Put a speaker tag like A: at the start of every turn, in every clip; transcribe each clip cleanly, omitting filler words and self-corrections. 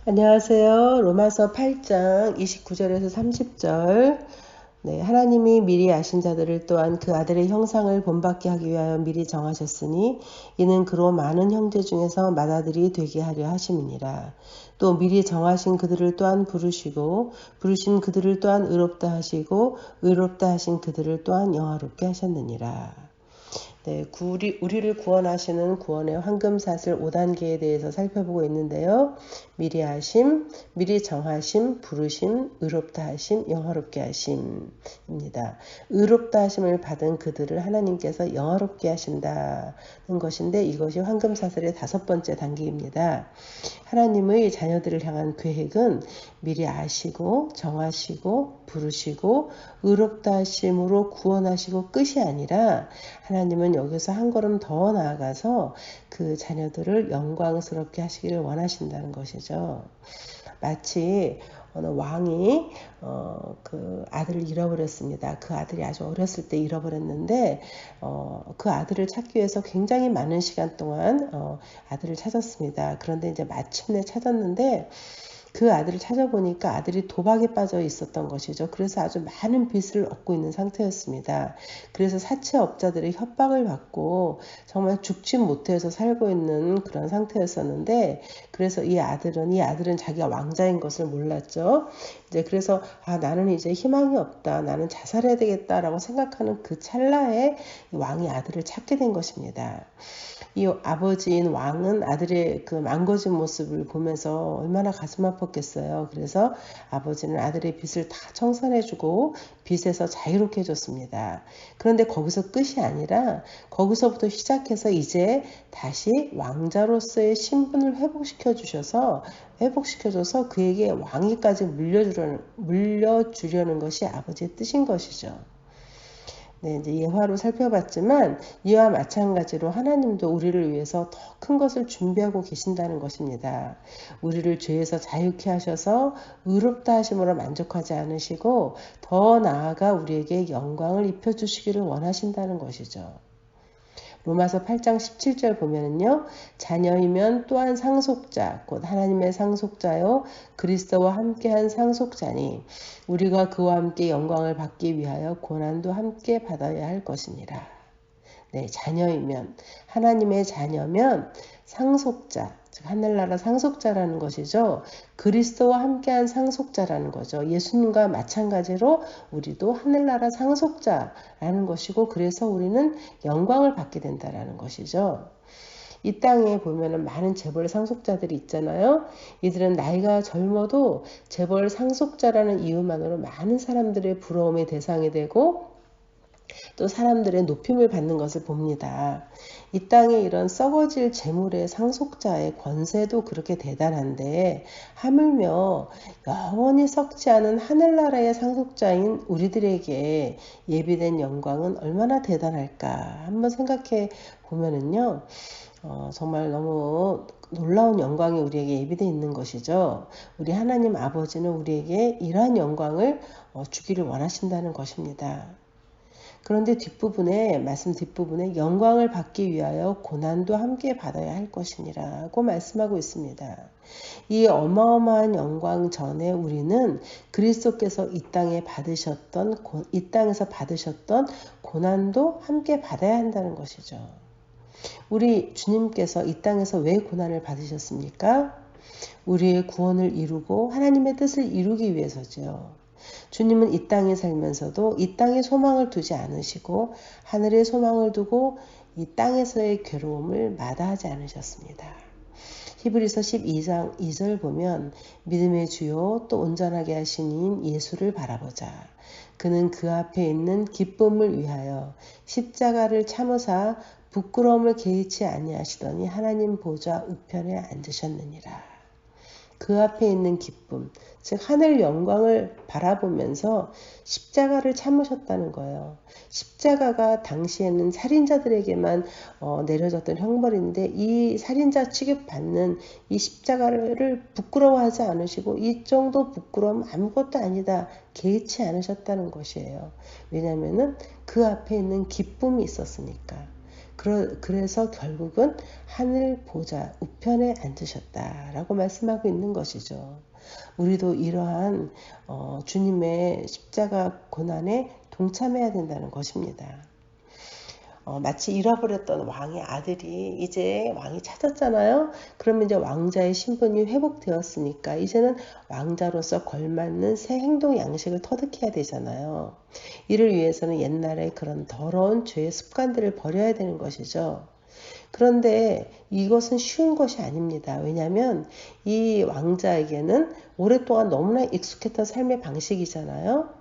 A: 안녕하세요. 로마서 8장 29절에서 30절. 네, 하나님이 미리 아신 자들을 또한 그 아들의 형상을 본받게 하기 위하여 미리 정하셨으니 이는 그로 많은 형제 중에서 맏아들이 되게 하려 하심이니라. 또 미리 정하신 그들을 또한 부르시고 부르신 그들을 또한 의롭다 하시고 의롭다 하신 그들을 또한 영화롭게 하셨느니라. 네, 우리를 구원하시는 구원의 황금사슬 5단계에 대해서 살펴보고 있는데요. 미리 하심, 미리 정하심, 부르심, 의롭다 하심, 영화롭게 하심입니다. 의롭다 하심을 받은 그들을 하나님께서 영화롭게 하신다는 것인데 이것이 황금사슬의 5번째 단계입니다. 하나님의 자녀들을 향한 계획은 미리 아시고 정하시고 부르시고 의롭다 하심으로 구원하시고 끝이 아니라 하나님은 여기서 한 걸음 더 나아가서 그 자녀들을 영광스럽게 하시기를 원하신다는 것이죠. 마치 어느 왕이 그 아들을 잃어버렸습니다. 그 아들이 아주 어렸을 때 잃어버렸는데 그 아들을 찾기 위해서 굉장히 많은 시간 동안 아들을 찾았습니다. 그런데 이제 마침내 찾았는데 그 아들을 찾아보니까 아들이 도박에 빠져 있었던 것이죠. 그래서 아주 많은 빚을 얻고 있는 상태였습니다. 그래서 사채업자들의 협박을 받고 정말 죽지 못해서 살고 있는 그런 상태였었는데 그래서 이 아들은 자기가 왕자인 것을 몰랐죠. 이제 그래서 나는 이제 희망이 없다. 나는 자살해야 되겠다라고 생각하는 그 찰나에 왕이 아들을 찾게 된 것입니다. 이 아버지인 왕은 아들의 그 망가진 모습을 보면서 얼마나 가슴 아팠겠어요. 그래서 아버지는 아들의 빚을 다 청산해주고 빚에서 자유롭게 해줬습니다. 그런데 거기서 끝이 아니라 거기서부터 시작해서 이제 다시 왕자로서의 신분을 회복시켜줘서 그에게 왕위까지 물려주려는 것이 아버지의 뜻인 것이죠. 네, 이제 예화로 살펴봤지만 이와 마찬가지로 하나님도 우리를 위해서 더 큰 것을 준비하고 계신다는 것입니다. 우리를 죄에서 자유케 하셔서 의롭다 하심으로 만족하지 않으시고 더 나아가 우리에게 영광을 입혀주시기를 원하신다는 것이죠. 로마서 8장 17절 보면은요. 자녀이면 또한 상속자 곧 하나님의 상속자요 그리스도와 함께한 상속자니 우리가 그와 함께 영광을 받기 위하여 고난도 함께 받아야 할 것이니라. 네, 자녀이면 하나님의 자녀면 상속자 즉 하늘나라 상속자라는 것이죠. 그리스도와 함께한 상속자라는 거죠. 예수님과 마찬가지로 우리도 하늘나라 상속자라는 것이고 그래서 우리는 영광을 받게 된다라는 것이죠. 이 땅에 보면은 많은 재벌 상속자들이 있잖아요. 이들은 나이가 젊어도 재벌 상속자라는 이유만으로 많은 사람들의 부러움의 대상이 되고 또 사람들의 높임을 받는 것을 봅니다. 이 땅에 이런 썩어질 재물의 상속자의 권세도 그렇게 대단한데 하물며 영원히 썩지 않은 하늘나라의 상속자인 우리들에게 예비된 영광은 얼마나 대단할까 한번 생각해 보면은요. 정말 너무 놀라운 영광이 우리에게 예비되어 있는 것이죠. 우리 하나님 아버지는 우리에게 이러한 영광을 주기를 원하신다는 것입니다. 그런데 말씀 뒷부분에 영광을 받기 위하여 고난도 함께 받아야 할 것이니라고 말씀하고 있습니다. 이 어마어마한 영광 전에 우리는 그리스도께서 이 땅에서 받으셨던 고난도 함께 받아야 한다는 것이죠. 우리 주님께서 이 땅에서 왜 고난을 받으셨습니까? 우리의 구원을 이루고 하나님의 뜻을 이루기 위해서죠. 주님은 이 땅에 살면서도 이 땅에 소망을 두지 않으시고 하늘에 소망을 두고 이 땅에서의 괴로움을 마다하지 않으셨습니다. 히브리서 12장 2절 보면 믿음의 주요 또 온전하게 하신 이인 예수를 바라보자. 그는 그 앞에 있는 기쁨을 위하여 십자가를 참으사 부끄러움을 개의치 아니하시더니 하나님 보좌 우편에 앉으셨느니라. 그 앞에 있는 기쁨, 즉 하늘 영광을 바라보면서 십자가를 참으셨다는 거예요. 십자가가 당시에는 살인자들에게만 내려졌던 형벌인데 이 살인자 취급받는 이 십자가를 부끄러워하지 않으시고 이 정도 부끄러움 아무것도 아니다 개의치 않으셨다는 것이에요. 왜냐하면 그 앞에 있는 기쁨이 있었으니까. 그래서 결국은 하늘 보좌 우편에 앉으셨다라고 말씀하고 있는 것이죠. 우리도 이러한 주님의 십자가 고난에 동참해야 된다는 것입니다. 마치 잃어버렸던 왕의 아들이 이제 왕이 찾았잖아요. 그러면 이제 왕자의 신분이 회복되었으니까 이제는 왕자로서 걸맞는 새 행동 양식을 터득해야 되잖아요. 이를 위해서는 옛날에 그런 더러운 죄의 습관들을 버려야 되는 것이죠. 그런데 이것은 쉬운 것이 아닙니다. 왜냐하면 이 왕자에게는 오랫동안 너무나 익숙했던 삶의 방식이잖아요.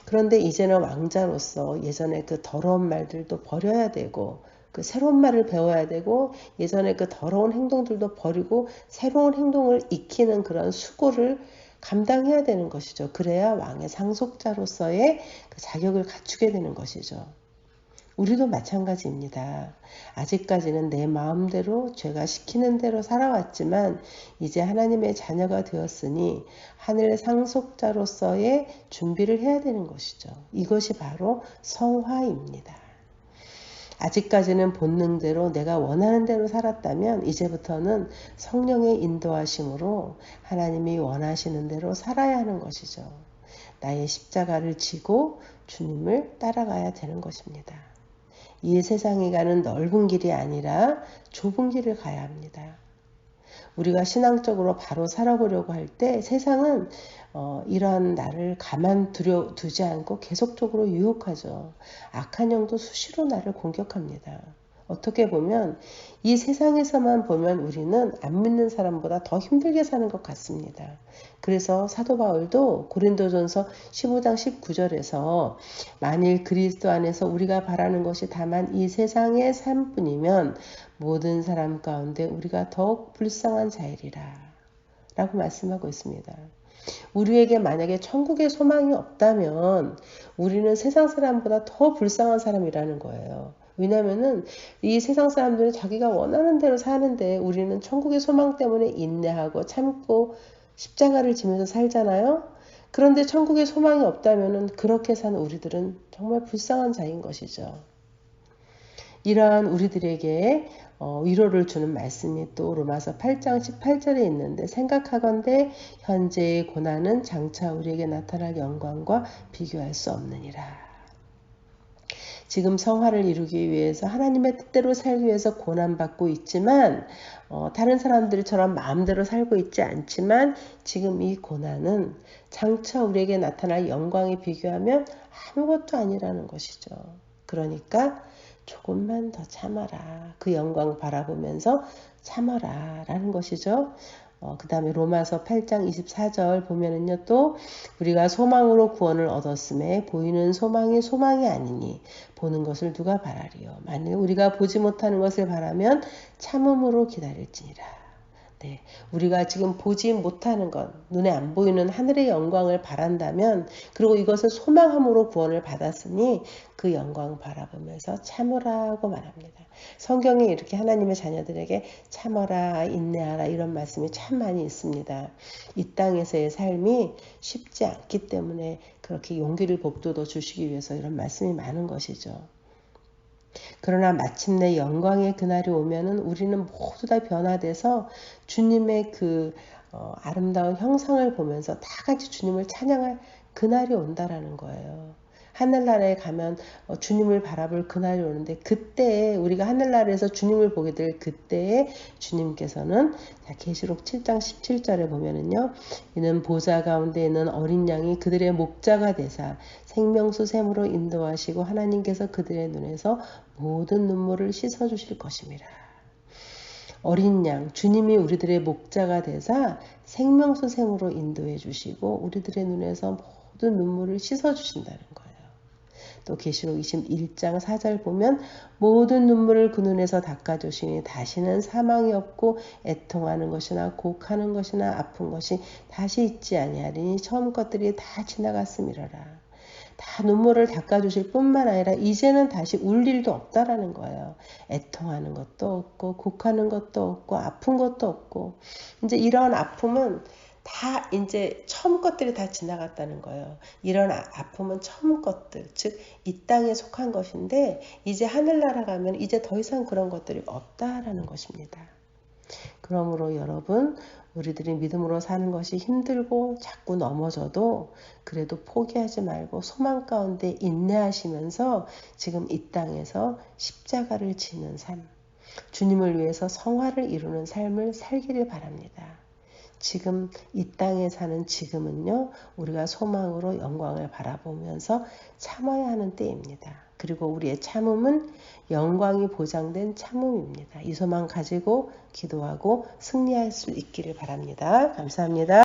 A: 그런데 이제는 왕자로서 예전에 그 더러운 말들도 버려야 되고 그 새로운 말을 배워야 되고 예전에 그 더러운 행동들도 버리고 새로운 행동을 익히는 그런 수고를 감당해야 되는 것이죠. 그래야 왕의 상속자로서의 그 자격을 갖추게 되는 것이죠. 우리도 마찬가지입니다. 아직까지는 내 마음대로 죄가 시키는 대로 살아왔지만 이제 하나님의 자녀가 되었으니 하늘 상속자로서의 준비를 해야 되는 것이죠. 이것이 바로 성화입니다. 아직까지는 본능대로 내가 원하는 대로 살았다면 이제부터는 성령의 인도하심으로 하나님이 원하시는 대로 살아야 하는 것이죠. 나의 십자가를 지고 주님을 따라가야 되는 것입니다. 이 세상이 가는 넓은 길이 아니라 좁은 길을 가야 합니다. 우리가 신앙적으로 바로 살아보려고 할 때 세상은 이러한 나를 가만두지 않고 계속적으로 유혹하죠. 악한 영도 수시로 나를 공격합니다. 어떻게 보면 이 세상에서만 보면 우리는 안 믿는 사람보다 더 힘들게 사는 것 같습니다. 그래서 사도 바울도 고린도전서 15장 19절에서 만일 그리스도 안에서 우리가 바라는 것이 다만 이 세상의 삶뿐이면 모든 사람 가운데 우리가 더욱 불쌍한 자이리라 라고 말씀하고 있습니다. 우리에게 만약에 천국의 소망이 없다면 우리는 세상 사람보다 더 불쌍한 사람이라는 거예요. 왜냐면은 이 세상 사람들은 자기가 원하는 대로 사는데 우리는 천국의 소망 때문에 인내하고 참고 십자가를 지면서 살잖아요. 그런데 천국의 소망이 없다면은 그렇게 사는 우리들은 정말 불쌍한 자인 것이죠. 이러한 우리들에게 위로를 주는 말씀이 또 로마서 8장 18절에 있는데 생각하건대 현재의 고난은 장차 우리에게 나타날 영광과 비교할 수 없느니라. 지금 성화를 이루기 위해서 하나님의 뜻대로 살기 위해서 고난받고 있지만 다른 사람들처럼 마음대로 살고 있지 않지만 지금 이 고난은 장차 우리에게 나타날 영광에 비교하면 아무것도 아니라는 것이죠. 그러니까 조금만 더 참아라. 그 영광 바라보면서 참아라 라는 것이죠. 그 다음에 로마서 8장 24절 보면은요, 또 우리가 소망으로 구원을 얻었음에 보이는 소망이 소망이 아니니 보는 것을 누가 바라리요. 만일 우리가 보지 못하는 것을 바라면 참음으로 기다릴지니라. 네, 우리가 지금 보지 못하는 것, 눈에 안 보이는 하늘의 영광을 바란다면, 그리고 이것을 소망함으로 구원을 받았으니 그 영광 바라보면서 참으라고 말합니다. 성경에 이렇게 하나님의 자녀들에게 참어라, 인내하라 이런 말씀이 참 많이 있습니다. 이 땅에서의 삶이 쉽지 않기 때문에 그렇게 용기를 북돋워 주시기 위해서 이런 말씀이 많은 것이죠. 그러나 마침내 영광의 그날이 오면은 우리는 모두 다 변화돼서 주님의 그 아름다운 형상을 보면서 다 같이 주님을 찬양할 그날이 온다라는 거예요. 하늘나라에 가면 주님을 바라볼 그날이 오는데 그때에 우리가 하늘나라에서 주님을 보게 될 그때에 주님께서는 계시록 7장 17절에 보면은요. 이는 보좌 가운데 있는 어린 양이 그들의 목자가 되사 생명수 샘으로 인도하시고 하나님께서 그들의 눈에서 모든 눈물을 씻어주실 것입니다. 어린 양, 주님이 우리들의 목자가 되사 생명수 샘으로 인도해 주시고 우리들의 눈에서 모든 눈물을 씻어주신다는 거예요. 또 계시록 21장 4절 보면 모든 눈물을 그 눈에서 닦아주시니 다시는 사망이 없고 애통하는 것이나 곡하는 것이나 아픈 것이 다시 있지 아니하리니 처음 것들이 다 지나갔음이라라. 다 눈물을 닦아주실 뿐만 아니라 이제는 다시 울 일도 없다라는 거예요. 애통하는 것도 없고 곡하는 것도 없고 아픈 것도 없고 이제 이런 아픔은 다 이제 처음 것들이 다 지나갔다는 거예요. 이런 아픔은 처음 것들, 즉 이 땅에 속한 것인데 이제 하늘나라 가면 이제 더 이상 그런 것들이 없다라는 것입니다. 그러므로 여러분, 우리들이 믿음으로 사는 것이 힘들고 자꾸 넘어져도 그래도 포기하지 말고 소망 가운데 인내하시면서 지금 이 땅에서 십자가를 지는 삶, 주님을 위해서 성화를 이루는 삶을 살기를 바랍니다. 지금 이 땅에 사는 지금은요, 우리가 소망으로 영광을 바라보면서 참아야 하는 때입니다. 그리고 우리의 참음은 영광이 보장된 참음입니다. 이 소망 가지고 기도하고 승리할 수 있기를 바랍니다. 감사합니다.